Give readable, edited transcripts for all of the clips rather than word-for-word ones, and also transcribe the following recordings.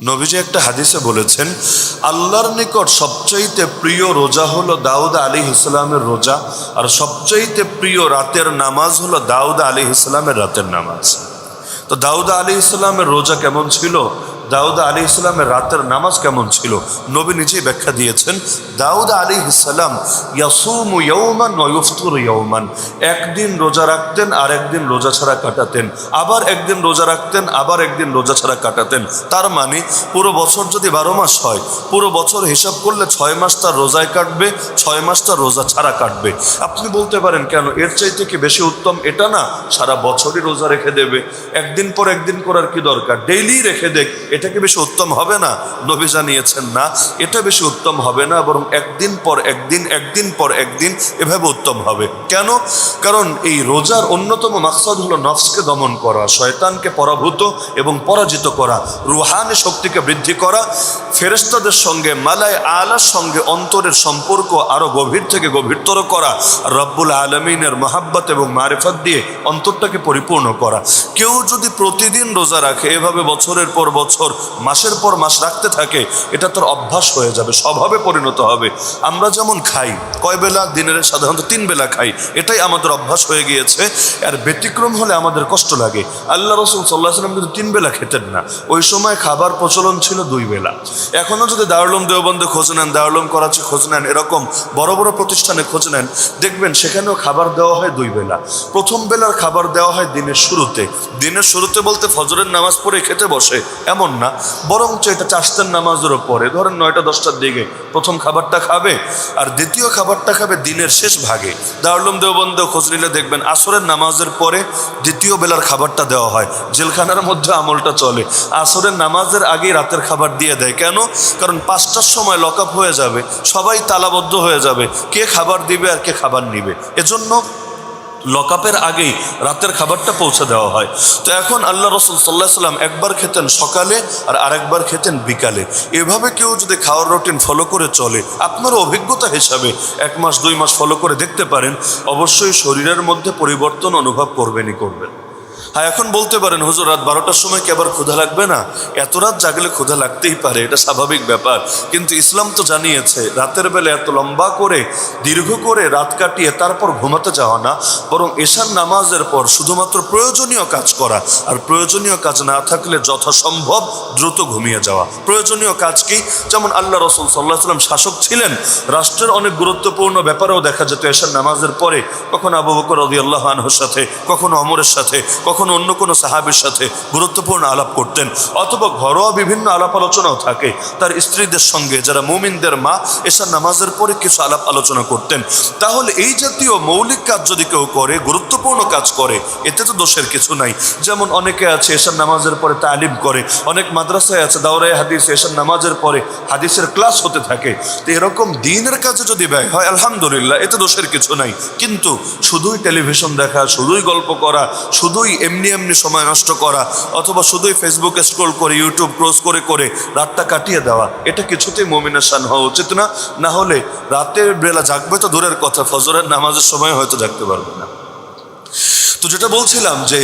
নবীজি একটা হাদিসে বলেছেন, আল্লাহর নিকট সবচাইতে প্রিয় রোজা হলো দাউদ আলাইহিস সালামের রোজা, আর সবচাইতে প্রিয় রাতের নামাজ হলো দাউদ আলাইহিস সালামের রাতের নামাজ। তো দাউদ আলাইহিস সালামের রোজা কেমন ছিল, দাউদ আলাইহিস সালামের রাতের নামাজ কেমন ছিল, নবী নিজেই ব্যাখ্যা দিয়েছেন। দাউদ আলাইহিস সালাম ইয়াসুমু ইয়াওমান ওয়া ইফতুরু ইয়াওমান, একদিন রোজা রাখতেন আর একদিন রোজা ছাড়া কাটাতেন, আবার একদিন রোজা রাখতেন আবার একদিন রোজা ছাড়া কাটাতেন। তার মানে পুরো বছর যদি 12 মাস হয়, পুরো বছর হিসাব করলে 6 মাস তার রোজায় কাটবে, 6 মাস তার রোজা ছাড়া কাটবে। আপনি বলতে পারেন, কেন এর চাইতে কি বেশি উত্তম এটা না? সারা বছরই রোজা রেখে দেবে, একদিন পর একদিন করার কি দরকার? ডেইলি রেখে দেখ, এটা কি বেশি উত্তম হবে না? নবী জানিয়েছেন না, এটা বেশি উত্তম হবে না, বরং একদিন পর একদিন, একদিন পর একদিন এভাবে উত্তম হবে। কেন? কারণ এই রোজার অন্যতম মাকসাদ হলো নফসকে দমন করা, শয়তানকে পরাভূত এবং পরাজিত করা, রুহানি শক্তিকে বৃদ্ধি করা, ফেরেশতাদের সঙ্গে মালায়ে আলার সঙ্গে অন্তরের সম্পর্ক আরো গভীর থেকে গভীরতর করা, রব্বুল আলামিনের মহাব্বত এবং মারিফত দিয়ে অন্তরটাকে পরিপূর্ণ করা। কেউ যদি প্রতিদিন রোজা রাখে, এভাবে বছরের পর বছর, মাসের পর মাস রাখতে থাকে, এটা তার অভ্যাস হয়ে যাবে, স্বভাবে পরিণত হবে। আমরা যেমন খাই, কয় বেলা? দিনের সাধারণত 3 বেলা খাই, এটাই আমাদের অভ্যাস হয়ে গিয়েছে। আর ব্যতিক্রম হলে আমাদের কষ্ট লাগে। আল্লাহ রাসূল সাল্লাল্লাহু আলাইহি ওয়াসাল্লাম কিন্তু 3 বেলা খেতেন না, ওই সময় খাবার প্রচলন ছিল 2 বেলা। এখনও যদি দারুল উলুম দেওবন্দে খোঁজ নেন, দারুল উলুম করাচি খোঁজ নেন, এরকম বড় বড় প্রতিষ্ঠানে খোঁজ নেন, দেখবেন সেখানেও খাবার দেওয়া হয় 2 বেলা। প্রথম বেলার খাবার দেওয়া হয় দিনের শুরুতে। দিনের শুরুতে বলতে ফজরের নামাজ পড়ে খেতে বসে এমন না, বরঞ্চ এটা চাশতের নামাজেরও পরে, ধরেন 9টা-10টার দিকে প্রথম খাবারটা খাবে, আর দ্বিতীয় খাবারটা খাবে দিনের শেষ ভাগে। দারুল উলুম দেওবন্দে খোঁজ নিলে দেখবেন আসরের নামাজের পরে দ্বিতীয় বেলার খাবারটা দেওয়া হয়। জেলখানার মধ্যে আমলটা চলে, আসরের নামাজের আগেই রাতের খাবার দিয়ে দেয়। কেন? কারণ 5টার সময় লক আপ হয়ে যাবে, সবাই তালাবদ্ধ হয়ে যাবে, কে খাবার দিবে আর কে খাবার নিবে, এজন্য লকআপের আগেই রাতের খাবারটা পৌঁছে দেওয়া হয়। তো এখন আল্লাহ রাসূল সাল্লাল্লাহু আলাইহি ওয়াসাল্লাম একবার খেতেন সকালে আর আরেকবার খেতেন বিকালে। এভাবে কেউ যদি খাওয়ার রুটিন ফলো করে চলে, আপনারও অভিজ্ঞতা হিসাবে 1 মাস 2 মাস ফলো করে দেখতে পারেন, অবশ্যই শরীরের মধ্যে পরিবর্তন অনুভব করবেনই করবেন। হ্যাঁ, এখন বলতে পারেন, হুজুর রাত 12টার সময় কি আবার ক্ষুধা লাগবে না? এত রাত জাগলে ক্ষুধা লাগতেই পারে, এটা স্বাভাবিক ব্যাপার। কিন্তু ইসলাম তো জানিয়েছে রাতের বেলা এত লম্বা করে দীর্ঘ করে রাত কাটিয়ে তারপর ঘুমাতে যাওয়া না, বরং এশার নামাজের পর শুধুমাত্র প্রয়োজনীয় কাজ করা, আর প্রয়োজনীয় কাজ না থাকলে যথাসম্ভব দ্রুত ঘুমিয়ে যাওয়া। প্রয়োজনীয় কাজ কি? যেমন আল্লাহ রাসূল সাল্লাল্লাহু আলাইহি ওয়াসাল্লাম শাসক ছিলেন, রাষ্ট্রের অনেক গুরুত্বপূর্ণ ব্যাপারেও দেখা যেত এশার নামাজের পরে কখনো আবু বকর রাদিয়াল্লাহু আনহুর সাথে, কখনো ওমরের সাথে, কখনো অন্য কোনো সাহাবীর সাথে গুরুত্বপূর্ণ আলাপ করতেন, অথবা ঘরোয়া বিভিন্ন আলাপ আলোচনাও থাকে তার স্ত্রীদের সঙ্গে, যারা মুমিনদের মা, এশার নামাজের পরে কিছু আলাপ আলোচনা করতেন। তাহলে এই জাতীয় মৌলিক কাজ যদি কেউ করে, গুরুত্বপূর্ণ কাজ করে, এতে তো দোষের কিছু নাই। যেমন অনেকে আছে এশার নামাজের পরে তালিম করে, অনেক মাদ্রাসায় আছে দাওরায়ে হাদিস, এশার নামাজের পরে হাদিসের ক্লাস হতে থাকে। তো এরকম দিনের কাজে যদি ব্যয় হয়, আলহামদুলিল্লাহ, এতে দোষের কিছু নাই। কিন্তু শুধুই টেলিভিশন দেখা, শুধুই গল্প করা, শুধুই এমনি এমনি সময় নষ্ট করা, অথবা শুধুই ফেসবুকে স্ক্রল করে, ইউটিউব ক্রস করে করে রাতটা কাটিয়ে দেওয়া, এটা কিছুতেই মুমিনের শান হওয়া উচিত না। না হলে রাতের বেলা জাগবে তো দূরের কথা, ফজরের নামাজের সময় হয়তো জাগতে পারবে না। তো যেটা বলছিলাম যে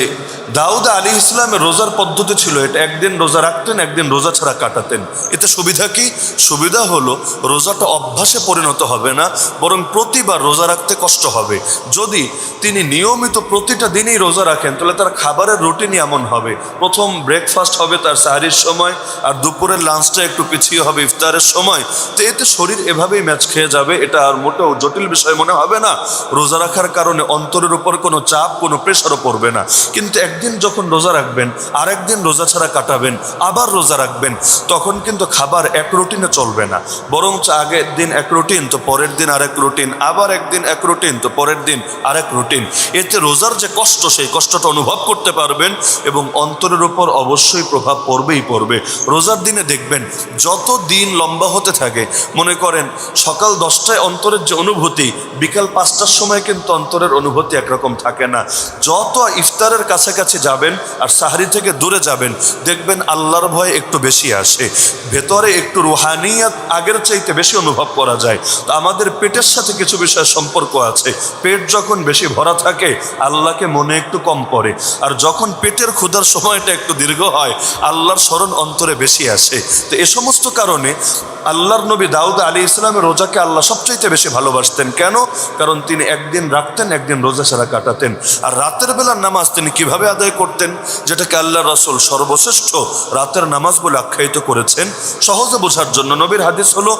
দাউদ আলাইহিস সালামের রোজার পদ্ধতি ছিল এটা, একদিন রোজা রাখতেন, একদিন রোজা ছাড়া কাটাতেন। এতে সুবিধা কি? সুবিধা হলো রোজাটা অভ্যাসে পরিণত হবে না, বরং প্রতিবার রোজা রাখতে কষ্ট হবে। যদি তিনি নিয়মিত প্রতিটা দিনেই রোজা রাখেন, তাহলে তার খাবারের রুটিনই এমন হবে, প্রথম ব্রেকফাস্ট হবে তার সাহরির সময়, আর দুপুরের লাঞ্চটা একটু পিছিয়ে হবে ইফতারের সময়। তো এতে শরীর এভাবেই ম্যাচ খেয়ে যাবে, এটা আর মোটেও জটিল বিষয় মনে হবে না। রোজা রাখার কারণে অন্তরের উপর কোনো চাপ, কোনো প্রেশারও পড়বে না। কিন্তু একদিন যখন রোজা রাখবেন, আরেকদিন রোজা ছাড়া কাটাবেন, আবার রোজা রাখবেন, তখন কিন্তু খাবার এক রুটিনে চলবে না, বরঞ্চ আগের দিন এক রুটিন, তো পরের দিন আরেক রুটিন, আবার একদিন এক রুটিন, তো পরের দিন আরেক রুটিন। এতে রোজার যে কষ্ট, সেই কষ্টটা অনুভব করতে পারবেন এবং অন্তরের উপর অবশ্যই প্রভাব পড়বেই পড়বে। রোজার দিনে দেখবেন যত দিন লম্বা হতে থাকে, মনে করেন সকাল 10টায় অন্তরের যে অনুভূতি, বিকাল 5টার সময় কিন্তু অন্তরের অনুভূতি একরকম থাকে না। যত ইফতারের কাছাকাছি যাবেন আর সাহরি থেকে দূরে যাবেন, দেখবেন আল্লাহর ভয় একটু বেশি আসে, ভেতরে একটু রুহানিয়াত আগের চাইতে বেশি অনুভব করা যায়। তো আমাদের পেটের সাথে কিছু বিষয় সম্পর্ক আছে। পেট যখন বেশি ভরা থাকে আল্লাহকে মনে একটু কম পড়ে, আর যখন পেটের ক্ষুধার সময়টা একটু দীর্ঘ হয় আল্লাহর স্মরণ অন্তরে বেশি আসে। তো এ সমস্ত কারণে আল্লাহর নবী দাউদ আলাইহিস সালামের রোজাকে আল্লাহ সবচাইতে বেশি ভালোবাসতেন। কেন? কারণ তিনি একদিন রাখতেন, একদিন রোজা ছাড়া কাটাতেন। আর রাতের বেলার নামাজ তিনি কিভাবে আদায় করতেন, যেটাকে আল্লাহ রাসূল সর্বশ্রেষ্ঠ রাতের নামাজ বলে আখ্যায়িত করেছেন। সহজে বোঝার জন্য নবীর হাদিস হলো,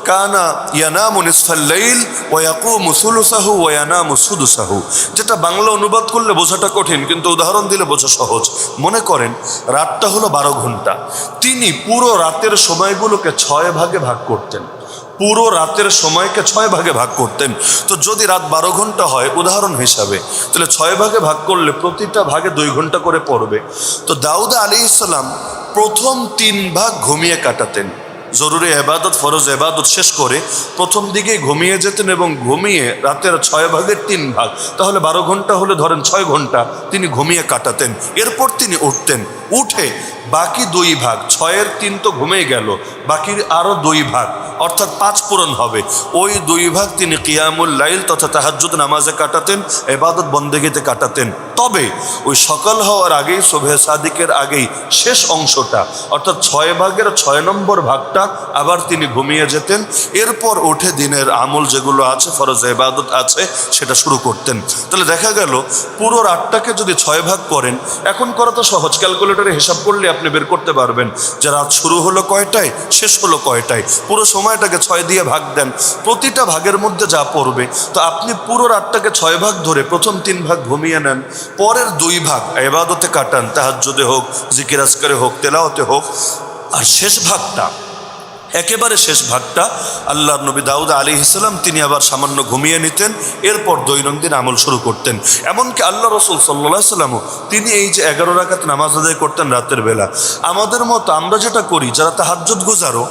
কানা ইয়ানামু নিসফাল লাইল ওয়া ইয়াকুমু সুলুসাহু ওয়া ইয়ানামু সুদুসাহু। যেটা বাংলা অনুবাদ করলে বোঝাটা কঠিন, কিন্তু উদাহরণ দিলে বোঝা সহজ। মনে করেন রাতটা হলো 12 ঘন্টা, তিনি পুরো রাতের সময়গুলোকে 6 ভাগে ভাগ করতেন। পুরো রাতের সময়কে 6 ভাগে ভাগ করতেন। তো যদি রাত 12 ঘন্টা হয় উদাহরণ হিসাবে, তাহলে 6 ভাগে ভাগ করলে প্রতিটা ভাগে 2 ঘন্টা করে পড়বে। তো দাউদ আলাইহিস সালাম প্রথম 3 ভাগ ঘুমিয়ে কাটাতেন। জরুরি এবাদত, ফরজ এবাদত শেষ করে প্রথম দিকে ঘুমিয়ে যেতেন এবং ঘুমিয়ে রাতের 6 ভাগের 3 ভাগ, তাহলে 12 ঘন্টা হলে ধরেন 6 ঘন্টা তিনি ঘুমিয়ে কাটাতেন। এরপর তিনি উঠতেন, উঠে বাকি 2 ভাগ, 6-এর 3 তো ঘুমিয়ে গেল, বাকির আরও 2 ভাগ অর্থাৎ 5 পূরণ হবে। ওই 2 ভাগ তিনি কিয়ামুল লাইল তথা তাহাজ্জুদ নামাজে কাটাতেন, ইবাদত বন্দেগীতে কাটাতেন। তবে ওই সকাল হওয়ার আগেই, সুবহে সাদিকের আগেই শেষ অংশটা অর্থাৎ 6 ভাগের 6 নম্বর ভাগটা আবার তিনি ঘুমিয়ে যেতেন। এরপর উঠে দিনের আমল যেগুলো আছে, ফরজ ইবাদত আছে, সেটা শুরু করতেন। তাহলে দেখা গেল পুরো রাতটাকে যদি 6 ভাগ করেন, এখন করা তো সহজ, ক্যালকুলেটরে হিসাব করলে আপনি বের করতে পারবেন যে রাত শুরু হলো কয়টায়, শেষ হলো কয়টায়। পুরো সময়টাকে 6 দিয়ে ভাগ দেন, প্রতিটা ভাগের মধ্যে যা পড়বে। তো আপনি পুরো রাতটাকে 6 ভাগ ধরে প্রথম 3 ভাগ ঘুমিয়ে নেন, পরের 2 ভাগ ইবাদতে কাটান, তাহাজ্জুদে হোক, জিকির আজকারে হোক, তেলাওয়াতে হোক, আর শেষ ভাগটা, একেবারে শেষ ভাগটা আল্লাহর নবী দাউদ আলাইহিস সালাম তিনি আবার সামান্য ঘুমিয়ে নিতেন। এরপর দৈনন্দিন আমল শুরু করতেন। এমনকি আল্লাহ রাসূল সাল্লাল্লাহু আলাইহি সাল্লামও তিনি এই যে 11 রাকাত নামাজ আদায় করতেন রাতের বেলা, আমাদের মতো আমরা যেটা করি, যারা তাহাজ্জুদ গুজারো,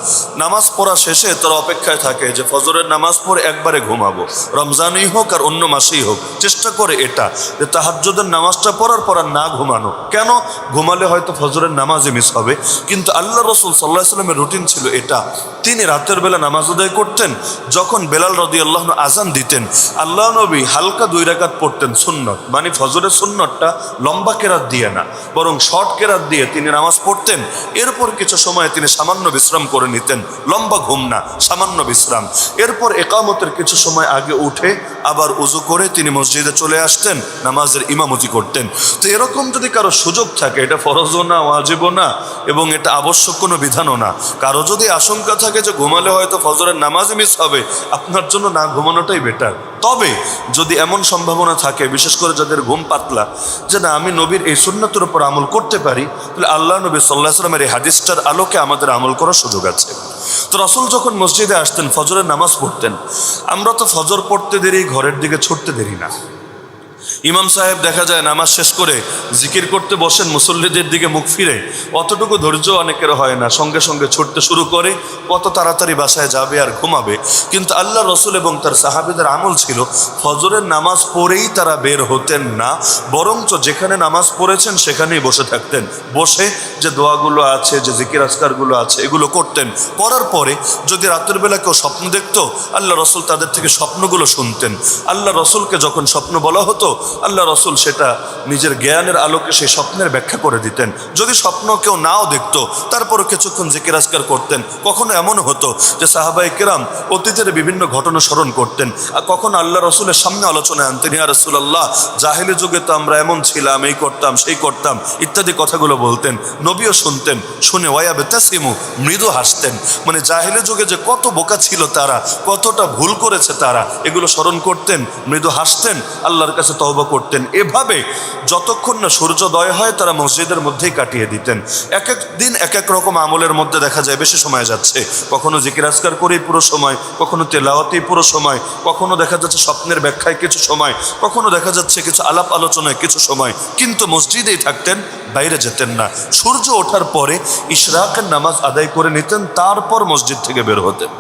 নামাজ পড়া শেষে তারা অপেক্ষায় থাকে যে ফজরের নামাজ পড়ে একবারে ঘুমাবো, রমজানই হোক আর অন্য মাসেই হোক, চেষ্টা করে এটা যে তাহাজ্জুদের নামাজটা পড়ার পর আর না ঘুমানো। কেন? ঘুমালে হয়তো ফজরের নামাজই মিস হবে। কিন্তু আল্লাহ রাসূল সাল্লাল্লাহু আলাইহি সাল্লামের রুটিন ছিল এটা, তিনি রাতের বেলা নামাজ আদায় করতেন। যখন বেলাল রাদিয়াল্লাহু আনহু আজান দিতেন, আল্লাহ নবী হালকা 2 রাকাত পড়তেন সুন্নত, মানে ফজরের সুন্নতটা লম্বা কেরাত দিয়ে না, বরং শর্ট কেরাত দিয়ে তিনি নামাজ পড়তেন। এরপর কিছু সময় তিনি সামান্য বিশ্রাম করে নিতেন, লম্বা ঘুম না, সামান্য বিশ্রাম। এরপর ইকামতের কিছু সময় আগে উঠে আবার উজু করে তিনি মসজিদে চলে আসতেন, নামাজের ইমামতি করতেন। তো এরকম যদি কারো সুযোগ থাকে, এটা ফরজও না, ওয়াজিবও না, এবং এটা আবশ্যক কোনো বিধানও না, কারো যদি আশঙ্কা থাকে যে ঘুমালে হয়তো ফজরের নামাজ মিস হবে, আপনার জন্য না ঘুমানোটাই বেটার। তবে যদি এমন সম্ভাবনা থাকে, বিশেষ করে যাদের ঘুম পাতলা, যে না আমি নবীর এই সুন্নতের উপর আমল করতে পারি, তাহলে আল্লাহ নবী সাল্লাল্লাহু আলাইহি ওয়াসাল্লামের এই হাদিসটার আলোকে আমাদের আমল করার সুযোগ আছে। তো রাসূল যখন মসজিদে আসতেন, ফজরের নামাজ পড়তেন, আমরা তো ফজর পড়তে দেরি, ঘরের দিকে ছুটতে দেরি না। ইমাম সাহেব দেখা যায় নামাজ শেষ করে জিকির করতে বসেন, মুসল্লিদের দিকে মুখ ফিরে, অতটুকু ধৈর্য অনেকের হয় না, সঙ্গে সঙ্গে ছুটতে শুরু করে, কত তাড়াতাড়ি বাসায় যাবে আর ঘুমাবে। কিন্তু আল্লাহ রসুল এবং তার সাহাবীদের আমল ছিল ফজরের নামাজ পড়েই তারা বের হতেন না, বরঞ্চ যেখানে নামাজ পড়েছেন সেখানেই বসে থাকতেন। বসে যে দোয়াগুলো আছে, যে জিকির আজকারগুলো আছে, এগুলো করতেন। করার পরে যদি রাতের বেলা কেউ স্বপ্ন দেখতো, আল্লাহ রসুল তাদের থেকে স্বপ্নগুলো শুনতেন। আল্লাহ রসুলকে যখন স্বপ্ন বলা হতো, আল্লাহ রসুল সেটা নিজের জ্ঞানের আলোকে সেই স্বপ্নের ব্যাখ্যা করে দিতেন। যদি স্বপ্ন কেউ নাও দেখতো, তারপরে কিছুক্ষণ জিকির আজকার করতেন। কখনো এমন হতো যে সাহাবায়ে কেরাম অতীতের বিভিন্ন ঘটনা স্মরণ করতেন, আর কখনো আল্লাহ রসুলের সামনে আলোচনায় আনতেন, ইয়া রাসূলুল্লাহ, জাহেলি যুগে তো আমরা এমন ছিলাম, এই করতাম, সেই করতাম ইত্যাদি কথাগুলো বলতেন। নবীও শুনতেন, শুনে ওয়ায়াবতাসিমু, মৃদু হাসতেন। মানে জাহেলি যুগে যে কত বোকা ছিল তারা, কতটা ভুল করেছে তারা, এগুলো স্মরণ করতেন, মৃদু হাসতেন, আল্লাহর কাছে তওবা করতেন। এভাবে যতক্ষণ না সূর্যোদয় হয় তারা মসজিদের মধ্যেই কাটিয়ে দিতেন। এক এক দিন এক এক রকম আমলের মধ্যে দেখা যায় বেশি সময় যাচ্ছে, কখনো জিকির আজকার করেই পুরো সময়, কখনো তেলাওয়াতেই পুরো সময়, কখনো দেখা যাচ্ছে স্বপ্নের ব্যাখ্যায় কিছু সময়, কখনো দেখা যাচ্ছে কিছু আলাপ আলোচনায় কিছু সময়, কিন্তু মসজিদেই থাকতেন, বাইরে যেতেন না। সূর্য ওঠার পরে ইশরাকের নামাজ আদায় করে নিতেন, তারপর মসজিদ থেকে বের হতেন।